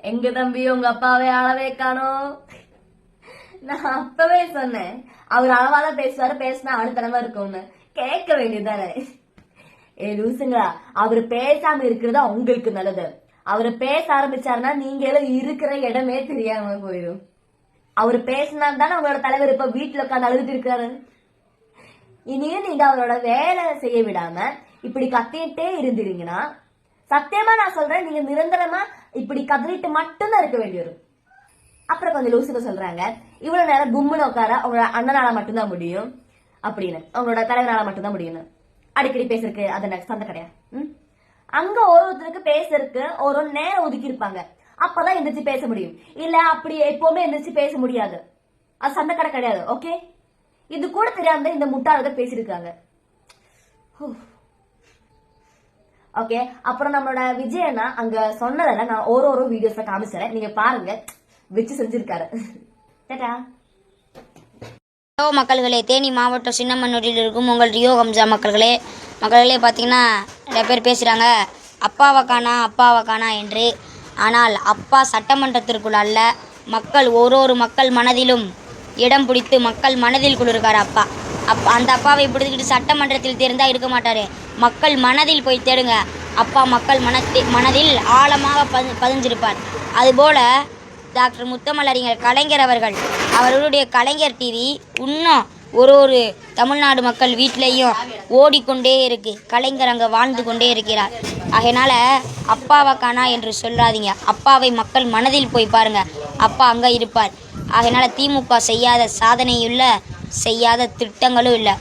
எங்க தம்பி உங்க அப்பாவை அளவே காணோம். நான் அப்பவே சொன்னேன் அவர் அளவாதான் பேசுவாரு, பேசினா அடுத்தனமா இருக்கும்னு. கேட்க வேண்டியதுதானே. லூசுங்களா, அவரு பேசாம இருக்கிறதா உங்களுக்கு நல்லது. அவரு பேச ஆரம்பிச்சாருன்னா நீங்களும் இருக்கிற இடமே தெரியாம போயிடும். அவரு பேசினா தானே அவரோட தலைவர் இப்ப வீட்டுல உட்காந்து அழுதுட்டு இருக்காரு. இனியும் நீங்க அவரோட வேலை செய்ய விடாம இப்படி கத்திட்டே இருந்தீங்கன்னா சத்தியமா நான் சொல்றேன், நீங்க நிரந்தரமா இப்படி கதறிட்டு மட்டும்தான் இருக்க வேண்டி வரும். அப்புறம் கொஞ்சம் லூசுக சொல்றாங்க, இவ்வளவு நேரம் கும்முன்னு உட்கார அவங்களோட அண்ணனால மட்டும்தான் முடியும் அப்படின்னு, அவங்களோட தலைவரால மட்டும்தான் முடியும்னு. அடிக்கடி பேசுறதுக்கு அது சண்டை கிடையாது. அங்க ஒருத்தருக்கு பேசுறதுக்கு ஒரு நேரம் ஒதுக்கி இருப்பாங்க, அப்பதான் எந்திரிச்சு பேச முடியும். இல்ல அப்படி எப்பவுமே எந்திரிச்சு பேச முடியாது, அது சண்டை கடை கிடையாது. ஓகே, இது கூட தெரியாம இந்த முட்டாளதை பேசிருக்காங்க. ஓகே, அப்புறம் நம்மளோட விஜயனா அங்க சொன்னதெல்லாம் நான் ஒரு வீடியோஸ்ல காமிச்சிடறேன், நீங்க பாருங்க. வச்சு செஞ்சிருக்காரு. ஹலோ மக்கள்களே, தேனி மாவட்டம் சின்னமனூரில் இருக்கும் உங்கள் ரியோ ஹம்சா மக்கள்களே பார்த்தீங்கன்னா நிறைய பேர் பேசுகிறாங்க அப்பாவை காணா என்று. ஆனால் அப்பா சட்டமன்றத்திற்குள் அல்ல, மக்கள் ஒரு மக்கள் மனதிலும் இடம் பிடித்து மக்கள் மனதில் குளிர்கார் அப்பா. அந்த அப்பாவை பிடிச்சிக்கிட்டு சட்டமன்றத்தில் தேர்ந்தால் இருக்க மாட்டார். மக்கள் மனதில் போய் தேடுங்க, அப்பா மக்கள் மனதில் ஆழமாக பதிஞ்சிருப்பார். அதுபோல் டாக்டர் முத்தமிழறிஞர் கலைஞர் அவர்களுடைய கலைஞர் டிவி இன்னும் ஒரு தமிழ்நாடு மக்கள் வீட்டிலையும் ஓடிக்கொண்டே இருக்கு. கலைஞர் அங்கே வாழ்ந்து கொண்டே இருக்கிறார். அதனால் அப்பாவை காணா என்று சொல்லாதீங்க, அப்பாவை மக்கள் மனதில் போய் பாருங்க, அப்பா அங்கே இருப்பார். அதனால் திமுக செய்யாத சாதனையும் இல்லை, செய்யாத திட்டங்களும் இல்லை.